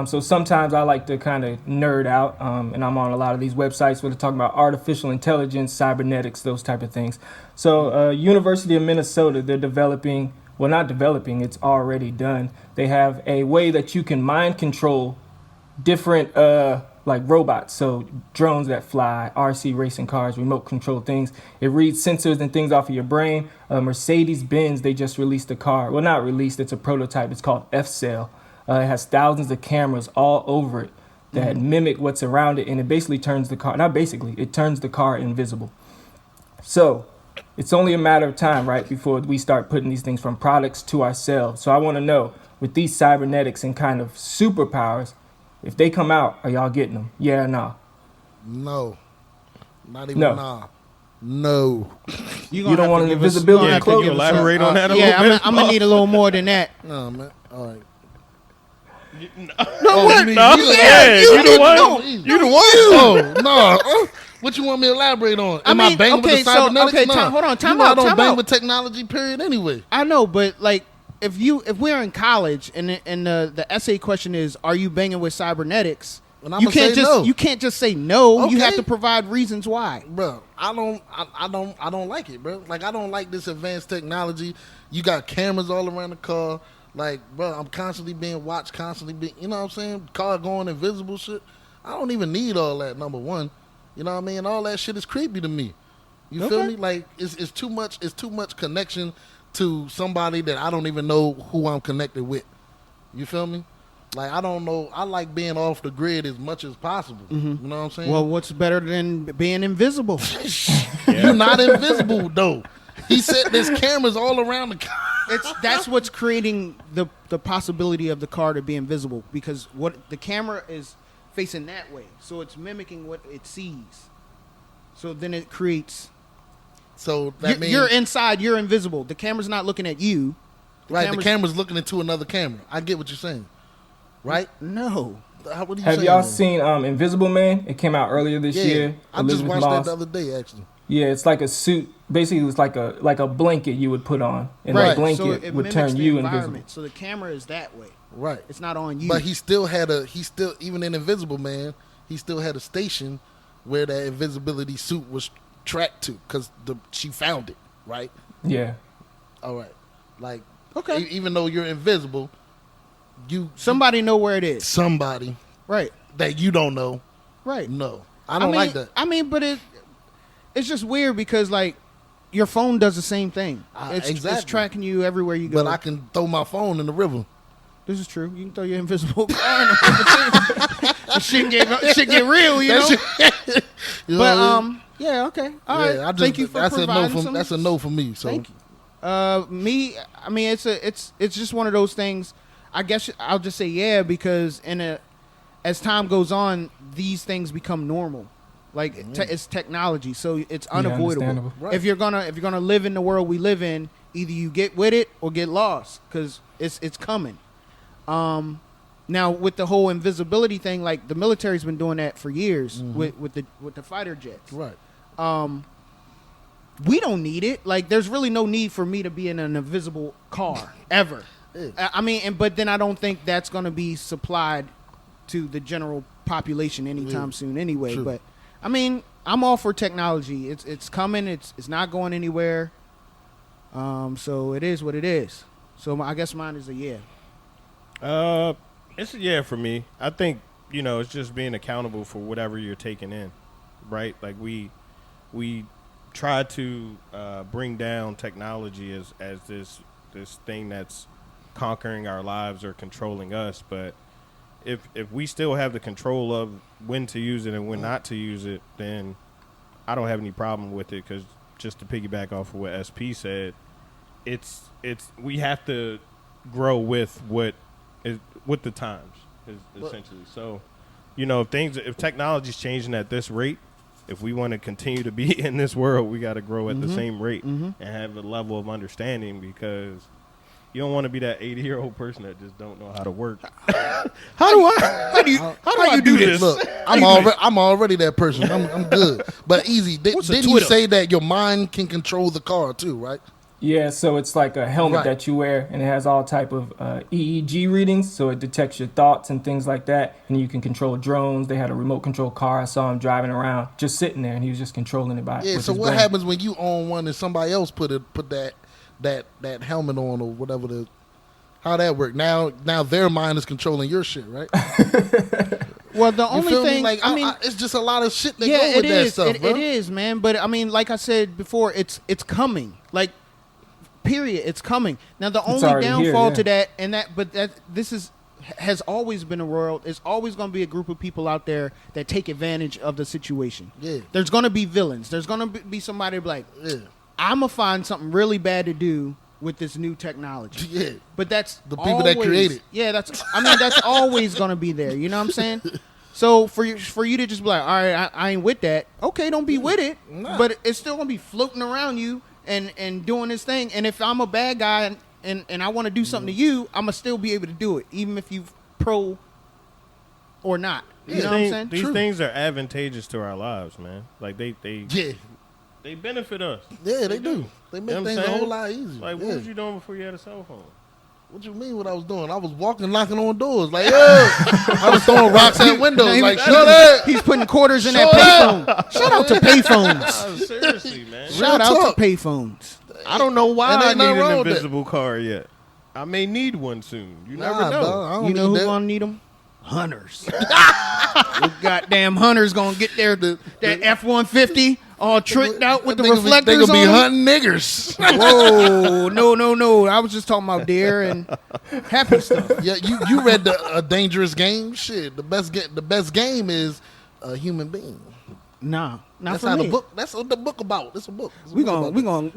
So sometimes I like to kind of nerd out, and I'm on a lot of these websites where they're talking about artificial intelligence, cybernetics, those type of things. So University of Minnesota, they're developing, well, not developing, it's already done. They have a way that you can mind control different like robots, so drones that fly, RC racing cars, remote control things. It reads sensors and things off of your brain. Mercedes-Benz, they just released a car. Well, not released, it's a prototype. It's called F-Cell. It has thousands of cameras all over it that mimic what's around it, and it basically turns the car, it turns the car invisible. So it's only a matter of time, right, before we start putting these things from products to ourselves. So I want to know, with these cybernetics and kind of superpowers, if they come out, are y'all getting them? Yeah or nah? No. Not even nah. No. You don't want an invisibility cloak? Can you elaborate on that a little bit? I'm going to need a little more than that. No, man. All right. You the one. You the one. Oh, no. What you want me to elaborate on? Am I banging with the cybernetics? Hold on. Time out. I don't bang with technology, period, anyway. I know, but, like, if we're in college and the essay question is, are you banging with cybernetics? You can't just say no. Okay. You have to provide reasons why. Bro, I don't like it, bro. Like, I don't like this advanced technology. You got cameras all around the car. Like, bro, I'm constantly being watched, you know what I'm saying? Car going invisible shit. I don't even need all that, number one. You know what I mean? All that shit is creepy to me. You feel me? Like, it's too much connection to somebody that I don't even know who I'm connected with. You feel me? Like, I don't know. I like being off the grid as much as possible. Mm-hmm. You know what I'm saying? Well, what's better than being invisible? You're not invisible, though. He said there's cameras all around the car. That's what's creating the possibility of the car to be invisible, because what the camera is facing that way, so it's mimicking what it sees. So then it creates. So that means you're inside, you're invisible. The camera's not looking at you. The camera's looking into another camera. I get what you're saying. Right? No. Have y'all seen Invisible Man? It came out earlier this year. I just watched that the other day, actually. Yeah, it's like a suit. Basically, it's like a blanket you would put on, and that blanket would turn you invisible. So the camera is that way. Right. It's not on you. But even in Invisible Man, he still had a station where that invisibility suit was tracked to, because she found it. Right. Yeah. All right. Like, okay. Even though you're invisible, somebody know where it is. Somebody. Right. That you don't know. Right. No. I don't like that. I mean, but it's just weird because, like, your phone does the same thing. It's tracking you everywhere you go. But I can throw my phone in the river. This is true. You can throw your invisible car in the river. shit get real, you know? You but know what I mean? yeah, okay. All right. Thank you for providing some. That's a no for me. So thank you. I mean, it's just one of those things. I guess I'll just say yeah, because as time goes on, these things become normal. Like it's technology, so it's unavoidable. Right. If you're gonna live in the world we live in, either you get with it or get lost, because it's coming. Now with the whole invisibility thing, like the military's been doing that for years with the fighter jets. Right. We don't need it. Like, there's really no need for me to be in an invisible car ever. Yeah. I mean, but then I don't think that's going to be supplied to the general population anytime soon anyway. True. But I mean, I'm all for technology. It's coming. It's not going anywhere. So it is what it is. So I guess mine is a yeah. It's a yeah for me. I think, it's just being accountable for whatever you're taking in, right? Like we try to bring down technology as this thing that's conquering our lives or controlling us. But if we still have the control of when to use it and when not to use it, then I don't have any problem with it. Because just to piggyback off of what SP said, it's we have to grow with with the times essentially. So, if technology's changing at this rate, if we want to continue to be in this world, we got to grow at the same rate and have a level of understanding, because you don't want to be that 80-year-old person that just don't know how to work. How do you do this? Look, I'm already that person. I'm good. But easy. Didn't you say that your mind can control the car too, right? Yeah, so it's like a helmet Right. that you wear, and it has all type of EEG readings, so it detects your thoughts and things like that, and you can control drones. They had a remote control car. I saw him driving around, just sitting there, and he was just controlling it by Yeah. with So his what brain. happens when you own one and somebody else put that helmet on or whatever how that work? Now their mind is controlling your shit, right? Well, the You only feel me? thing, Like I mean, it's just a lot of shit that yeah, go with it that is. stuff, bro. It is, man. But I mean, like I said before, it's coming. Like, period. It's coming. Now the only already here, downfall yeah. to that, has always been a world. It's always going to be a group of people out there that take advantage of the situation. Yeah. There's going to be villains. There's going to be somebody like, Yeah. I'm gonna find something really bad to do with this new technology. Yeah. But that's The people that create it. Yeah, that's always gonna be there. You know what I'm saying? So for you to just be like, all right, I ain't with that. Okay, don't be with it. Nah. But it's still gonna be floating around you and doing this thing. And if I'm a bad guy and I want to do something to you, I'm gonna still be able to do it, even if you pro or not. You know what I'm saying? These things are advantageous to our lives, man. Like they benefit us. Yeah, they do. They make You know what I'm things a saying? whole lot easier. Like, yeah. what was you doing before you had a cell phone? What you mean what I was doing? I was walking, knocking on doors. Like, I was throwing rocks at windows. Like, shut up. He's putting quarters in that Shut payphone. Shout out to payphones. Seriously, man. Shout out talk. to payphones. I don't know why And I ain't need nothing wrong an with that. invisible car yet. I may need one soon. You never Nah, know. dog, I don't You know need who's that. gonna need them? Hunters. The goddamn hunters gonna get there. That F-150 all tricked out with the reflectors They gonna be on 'em. hunting niggers. Whoa, no. I was just talking about deer and happy stuff. Yeah, you read A Dangerous Game? Shit, the best game is a human being. Nah, not That's for how me. the book. That's what the book about. It's a book. It's a We book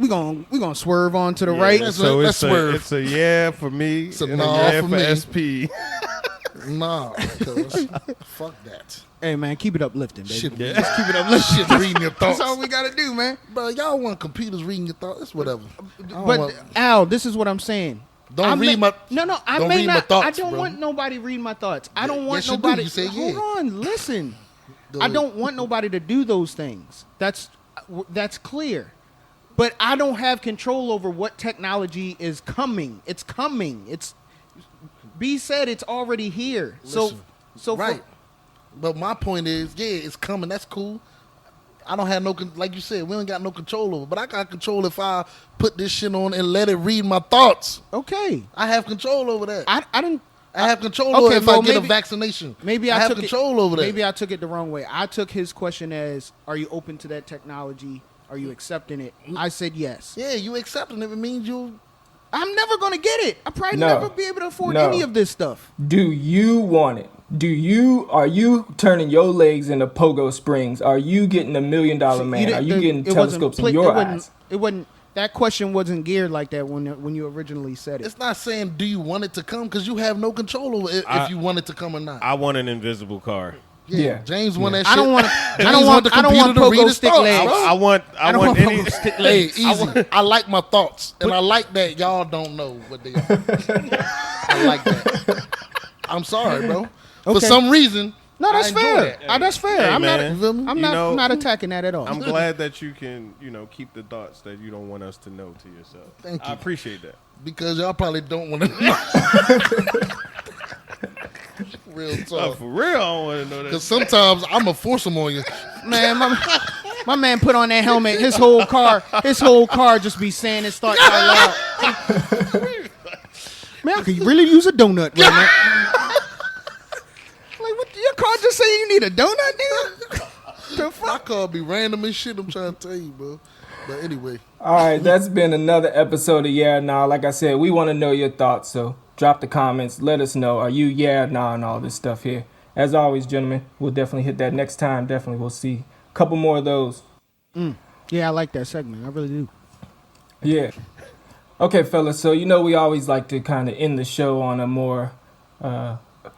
gonna about swerve on to the Yeah, right. So Let's swerve. it's a yeah for me. It's a and a nah yeah for for me. SP. that. Nah, cuz. Fuck that. Hey man, keep it uplifting, baby. Shit, Yeah. keep it up. Let's shit reading your thoughts. That's all we gotta do, man. Bro, y'all want computers reading your thoughts? It's whatever. I don't But want- Al, this is what I'm saying. Don't I read may- my. No. I don't may read my not. thoughts, I don't bro. want nobody reading my thoughts. I don't want yes, you do. nobody. You said Hold yeah. on, listen. Do I it. don't want nobody to do those things. That's clear. But I don't have control over what technology is coming. It's coming. B said it's already here. Listen, so right. But my point is, yeah, it's coming. That's cool. I don't have like you said, we don't got no control over. But I got control if I put this shit on and let it read my thoughts. okay. I have control over that. I didn't. I have control Okay, over if well, I get a maybe- vaccination. Maybe I have took control over that. Maybe I took it the wrong way. I took his question as, "Are you open to that technology? Are you accepting it?" I said yes. Yeah, you accepting it. It means you. I'm never gonna get it. I probably No. never be able to afford No. any of this stuff. Do you want it? Are you turning your legs into pogo springs? Are you getting $1 million man? Are you getting telescopes in your eyes? It wasn't. that question wasn't geared like that when you originally said it. It's not saying do you want it to come because you have no control over if you want it to come or not. I want an invisible car. Yeah. James won that shit. I don't want. James I don't want. the I don't computer want to read pogo his stick thoughts, legs. bro. I want don't want any. pogo stick Hey, legs. easy. I like my thoughts, and I like that y'all don't know what they are. I like that. I'm sorry, bro. For Okay. some reason, No, that's I enjoy fair. that. That's fair. Hey, I'm man. not. You feel me? I'm You not. know, I'm not attacking that at all. I'm glad that you can, keep the thoughts that you don't want us to know to yourself. Thank you. I appreciate that. Because y'all probably don't want to know. Real Oh, talk. for real, I don't want to know that. Because sometimes I'm going to force them on you. Man, my man put on that helmet. His whole car just be saying his thoughts out loud. Man, I could really use a donut right now. Like, what? Your car just say you need a donut, nigga? The My fuck? car be random as shit, I'm trying to tell you, bro. But anyway, All right, that's been another episode of Yeah, Nah. Like I said, we want to know your thoughts, so drop the comments. Let us know. Are you yeah, nah, and all this stuff here? As always, gentlemen, we'll definitely hit that next time. Definitely, we'll see a couple more of those. Yeah, I like that segment. I really do. Yeah. Okay, fellas. So we always like to kind of end the show on a more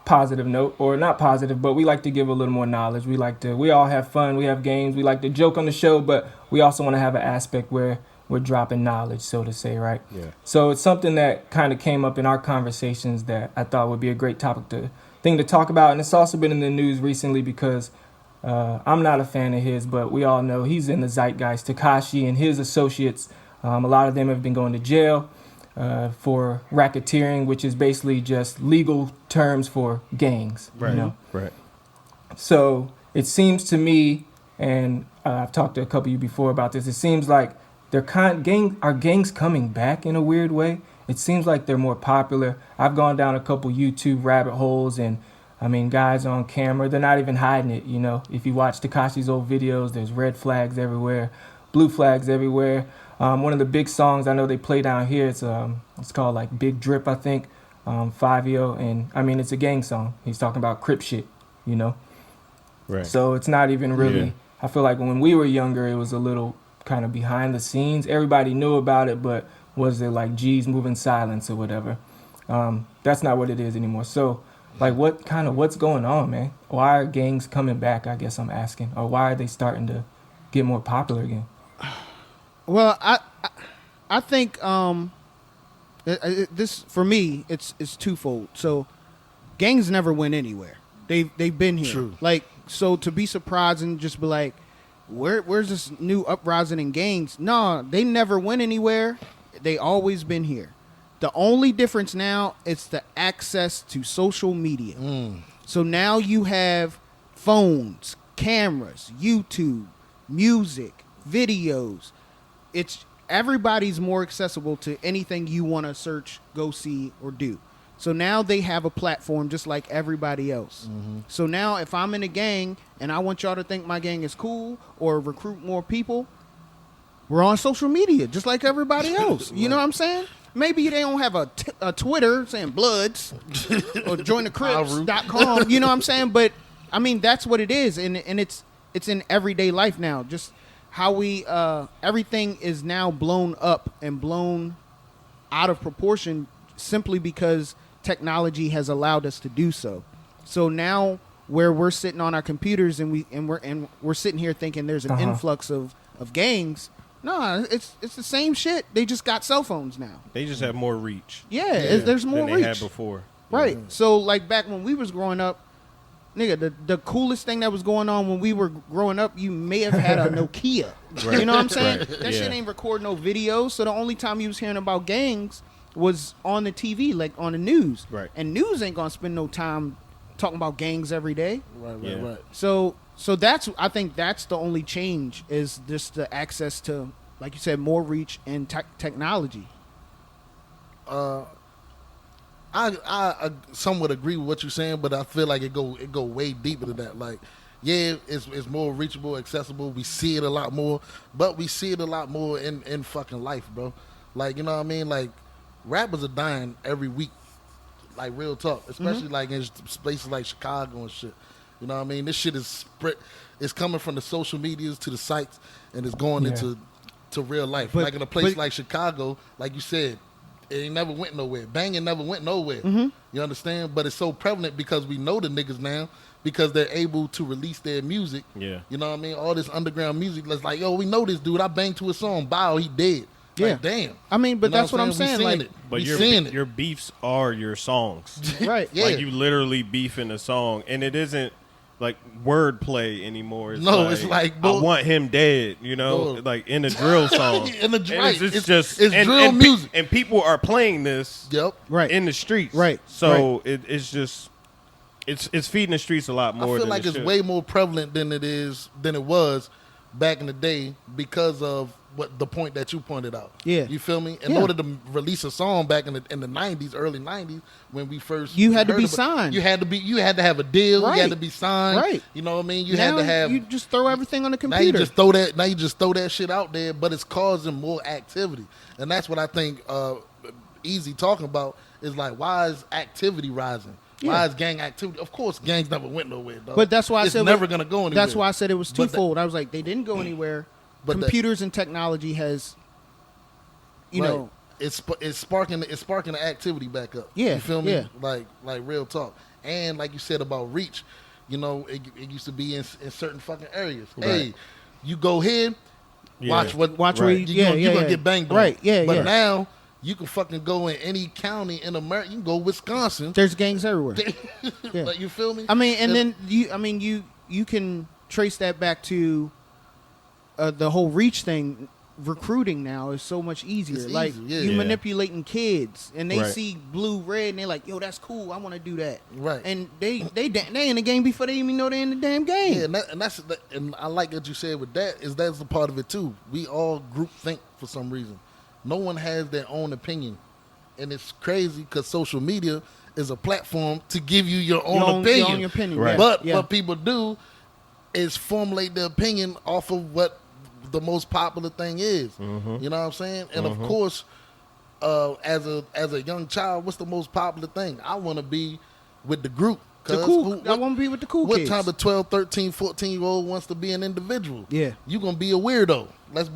positive note, or not positive, but we like to give a little more knowledge. We all have fun. We have games. We like to joke on the show, but we also want to have an aspect where we're dropping knowledge, so to say, right? Yeah. So it's something that kind of came up in our conversations that I thought would be a great thing to talk about, and it's also been in the news recently because I'm not a fan of his, but we all know he's in the zeitgeist. Tekashi and his associates, a lot of them have been going to jail for racketeering, which is basically just legal terms for gangs. Right. Right. So it seems to me, and I've talked to a couple of you before about this, it seems like are gangs coming back in a weird way? It seems like they're more popular. I've gone down a couple YouTube rabbit holes, and I mean, guys on camera, they're not even hiding it. If you watch Tekashi's old videos, there's red flags everywhere, blue flags everywhere. One of the big songs I know they play down here, it's called like Big Drip, I think, Fivio, and I mean, it's a gang song. He's talking about Crip shit, Right. So it's not even really, Yeah. I feel like when we were younger, it was a little kind of behind the scenes. Everybody knew about it, but was it like G's moving silence or whatever? That's not what it is anymore. So like what's going on, man? Why are gangs coming back, I guess I'm asking, or why are they starting to get more popular again? Well, I think this for me it's twofold. So gangs never went anywhere. They've been here. True. Like, so to be surprised and just be like, where's this new uprising in gangs? No, they never went anywhere. They always been here. The only difference now is the access to social media. So now you have phones, cameras, YouTube, music, videos. It's everybody's more accessible to anything you want to search, go see, or do. So now they have a platform just like everybody else. So now if I'm in a gang and I want y'all to think my gang is cool or recruit more people, we're on social media just like everybody else. You know what I'm saying? Maybe they don't have a Twitter saying Bloods or jointhecrips.com. You know what I'm saying? But I mean, that's what it is. And it's in everyday life now. Just how we everything is now blown up and blown out of proportion simply because technology has allowed us to do so. So now where we're sitting on our computers and we're sitting here thinking there's an influx of gangs. No, it's the same shit. They just got cell phones now. They just have more reach. Yeah. There's more than reach. they had before. Right. So like back when we was growing up, nigga, the coolest thing that was going on when we were growing up, you may have had a Nokia. Right. You know what I'm saying? Right. That shit ain't record no videos. So the only time you was hearing about gangs was on the TV, like on the news. Right. And news ain't gonna spend no time talking about gangs every day. Right. So I think that's the only change is just the access to, like you said, more reach and technology. I somewhat agree with what you're saying, but I feel like it go way deeper than that. Like, yeah, it's more reachable, accessible. We see it a lot more, but we see it a lot more in fucking life, bro. Like, you know what I mean? Like, rappers are dying every week. Like, real talk, especially like in places like Chicago and shit. You know what I mean? This shit is spread. It's coming from the social medias to the sites, and it's going into to real life. But- like in a place but- like Chicago, like you said, it ain't never went nowhere. Banging never went nowhere. Mm-hmm. You understand? But it's so prevalent because we know the niggas now because they're able to release their music. Yeah. You know what I mean? All this underground music that's like, yo, we know this dude. I banged to a song. Bow, he dead. Yeah. Like, damn. I mean, but You know that's what I'm saying. We Like, seeing it. But we seeing it. your beefs are your songs. right. Yeah. Like you literally beefing a song, and it isn't like wordplay anymore. No, it's like, I bull- want him dead. You know, Bull. like in a drill song. In the- And right. it's It's- just it's drill music. and people are playing this Yep. Right. in the streets. Right. So it's just it's feeding the streets a lot I more. feel than like it it's should. way more prevalent than it was back in the day because of what the point that you pointed out. Yeah. You feel me? In Yeah. order to release a song back in the 90s, early 90s, when we first You had to heard be about- signed. You had to have a deal. You Right. had to be signed. Right. You know what I mean? You now had to have you just throw everything on the now you computer. just throw that shit out there, but it's causing more activity. And that's what I think Easy talking about is like, why is activity rising? Why Yeah. is gang activity? Of course, gangs never went nowhere, dog. But that's why I it's said never gonna go anywhere. That's why I said it was But that- twofold. I was like, they didn't go anywhere. But that- Computers and technology has, you Right. know, it's sparking the activity back up. Yeah, You feel me? yeah. Like real talk. And like you said about reach, you know, it used to be in certain fucking areas. Right. Hey, you go here, Yeah. watch what watch Right. where you're gonna get banged on. Right, yeah, But yeah. now you can fucking go in any county in America. You can go Wisconsin. There's gangs everywhere. Yeah. Like, you feel me? I mean, and then you can trace that back to the whole reach thing. Recruiting now is so much easier. It's Like easy, yeah. you Yeah. manipulating kids, and they Right. see blue, red, and they're like, "Yo, that's cool. I want to do that." Right. And they in the game before they even know they're in the damn game. Yeah, and I like what you said with that. That's the part of it too. We all group think for some reason. No one has their own opinion, and it's crazy because social media is a platform to give you your own opinion. Your opinion. Right. Yeah. But yeah. what people do is formulate their opinion off of what the most popular thing is. Mm-hmm. You know what I'm saying? And of course, as a young child, what's the most popular thing? I want to be with the group. the 'Cause cool. I want to be with the cool what kids. type of 12, 13, 14-year-old wants to be an individual? Yeah. You're going to be a weirdo. Let's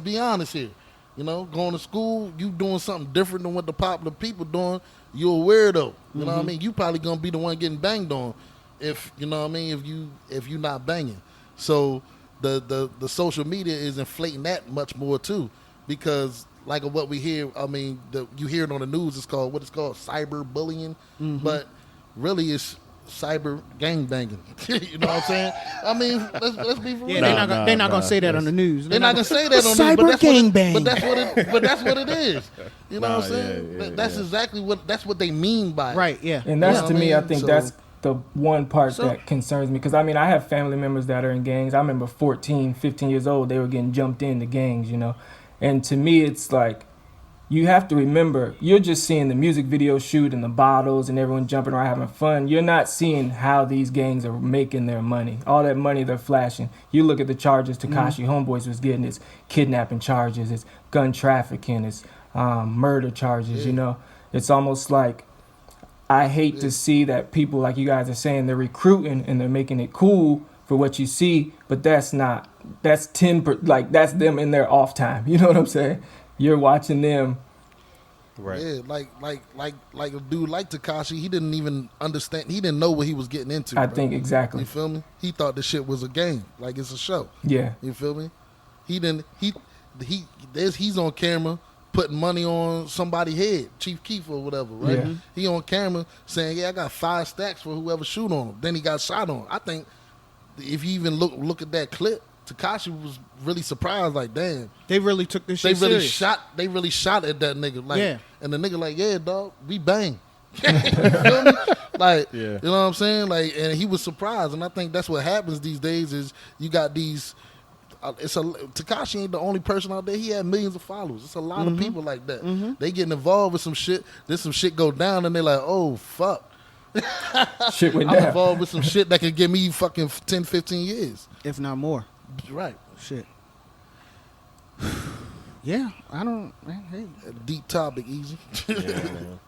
be honest here. You know, going to school, you doing something different than what the popular people doing, you're a weirdo. You know what I mean? You probably going to be the one getting banged on if, you know what I mean, if you not banging. So the social media is inflating that much more too, because like of what we hear, I mean, you hear it on the news, it's called cyber bullying, but really it's cyber gang banging. You know what I'm saying? I mean, let's be for real. Yeah, they're not gonna say that on the news. They're not gonna say that on cyber the news, gangbang. but that's what it is. You know Nah, what I'm saying? yeah, That's exactly what they mean by it. Right. Yeah. And that's Yeah. to me, I I mean, think so- that's the one part So- that concerns me. Because, I mean, I have family members that are in gangs. I remember 14, 15 years old, they were getting jumped into gangs, you know. And to me, it's like, you have to remember, you're just seeing the music video shoot and the bottles and everyone jumping around having fun. You're not seeing how these gangs are making their money. All that money they're flashing. You look at the charges Tekashi Homeboys was getting. It's kidnapping charges. It's gun trafficking. It's murder charges, you know. It's almost like, I hate to see that people, like you guys are saying, they're recruiting and they're making it cool for what you see, but that's not, that's that's them in their off time. You know what I'm saying? You're watching them. Right. Yeah, like a dude like Tekashi, he didn't even understand. He didn't know what he was getting into. I bro. think exactly. You feel me? He thought the shit was a game, like it's a show. Yeah. You feel me? He's on camera putting money on somebody's head, Chief Keef or whatever, right? Yeah. He on camera saying, "Yeah, I got 5 stacks for whoever shoot on him." Then he got shot on. I think if you even look at that clip, Tekashi was really surprised, like, damn, They really took this they shit really serious. shot. They really shot at that nigga, like, Yeah. and the nigga like, "Yeah, dog, we bang." You feel me? Like, Yeah. you know what I'm saying? Like, and he was surprised, and I think that's what happens these days. Is you got these. Tekashi ain't the only person out there. He had millions of followers. It's a lot of people like that. They getting involved with some shit. Then some shit go down, and they're like, "Oh fuck, Shit went I'm down. involved with some shit that could give me fucking 10, 15 years." if not more. Right. Shit. Yeah, I don't. Hey, A deep topic, easy. Yeah, man.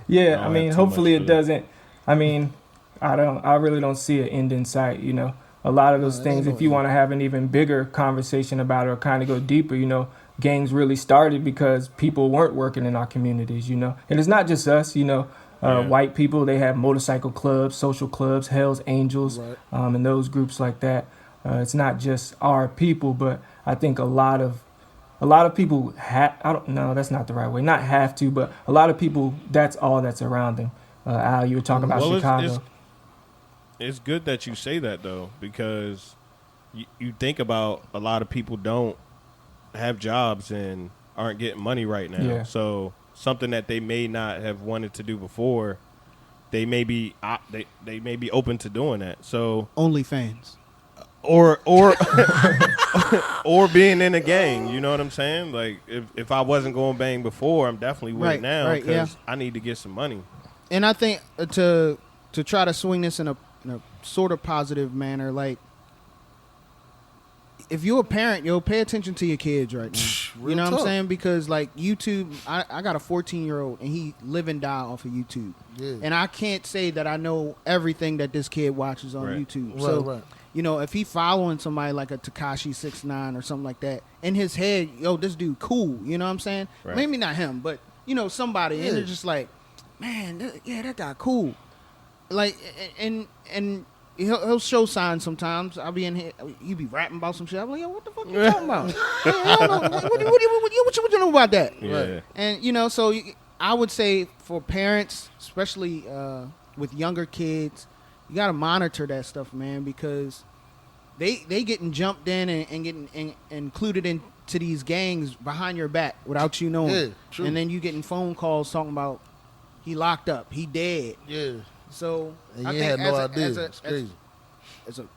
Yeah, I I don't mean, have too hopefully much it for that. doesn't. I mean, I really don't see an end in sight, you know. a lot of those things, if you want to have an even bigger conversation about it or kind of go deeper, you know, gangs really started because people weren't working in our communities, you know. And it's not just us, you know. White people, they have motorcycle clubs, social clubs, Hell's Angels, and those groups like that. It's not just our people, but I think a lot of people I don't know, that's not the right way. Not have to, but a lot of people, that's all that's around them. Al, you were talking about Chicago. It's good that you say that, though, because you think about a lot of people don't have jobs and aren't getting money right now. Yeah. So something that they may not have wanted to do before, they may be they may be open to doing that. So OnlyFans. Or or being in a gang, you know what I'm saying? Like if I wasn't going bang before, I'm definitely with it now because I need to get some money. And I think to try to swing this in a sort of positive manner, like if you're a parent, pay attention to your kids right now. You know what I'm saying? Because like YouTube, I got a 14-year-old and he live and die off of YouTube. Yeah. And I can't say that I know everything that this kid watches on YouTube. So you know, if he following somebody like a Tekashi 6ix9ine or something like that, in his head, this dude cool. You know what I'm saying? Right. Maybe not him, but you know, somebody, and they're just like, man, that guy cool. Like, and he'll show signs sometimes. I'll be in here, he be rapping about some shit. I'm like, yo, what the fuck you talking about? What you know about that? Yeah. Right. And you know, so I would say for parents, especially with younger kids, you gotta monitor that stuff, man, because they getting jumped in and getting included into these gangs behind your back without you knowing. Yeah, true. And then you getting phone calls talking about he locked up, he dead. Yeah. So and I you think had no idea. It's crazy. As a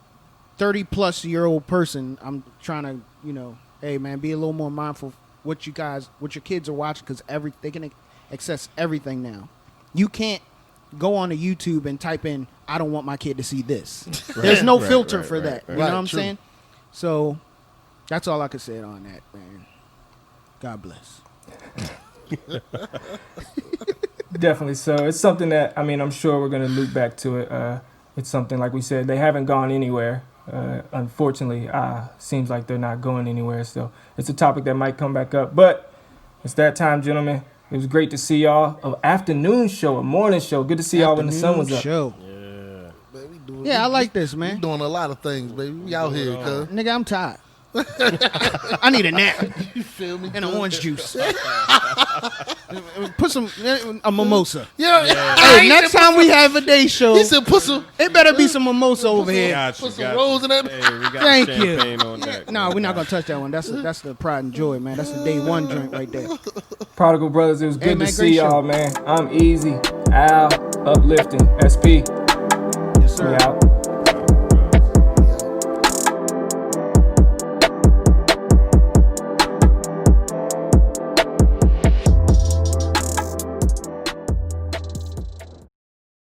30-plus-year-old person, I'm trying to, you know, hey man, be a little more mindful of what your kids are watching, because they can access everything now. You can't go on to YouTube and type in, I don't want my kid to see this. There's no filter for that. You know what I'm saying? So that's all I could say on that, man. God bless. Definitely. So it's something that, I mean, I'm sure we're going to loop back to it. It's something, like we said, they haven't gone anywhere. Unfortunately, seems like they're not going anywhere. So it's a topic that might come back up. But it's that time, gentlemen. It was great to see y'all. An afternoon show, a morning show. Good to see y'all when the sun was up. Show. Man, I like this, man. We doing a lot of things, baby. We out here, cuz. Nigga, I'm tired. I need a nap. You feel me? And an orange juice. Put a mimosa. Yeah. Hey, next time we have a day show, he said put some. It better be some mimosa over here. Put some rolls in that. Hey, we got Thank champagne you. on that. No, we're not gonna touch that one. That's the pride and joy, man. That's the day one drink right there. Prodigal Brothers, it was good man, to see y'all, show. man. I'm Easy, Al, Uplifting, SP. Yes, sir. We out.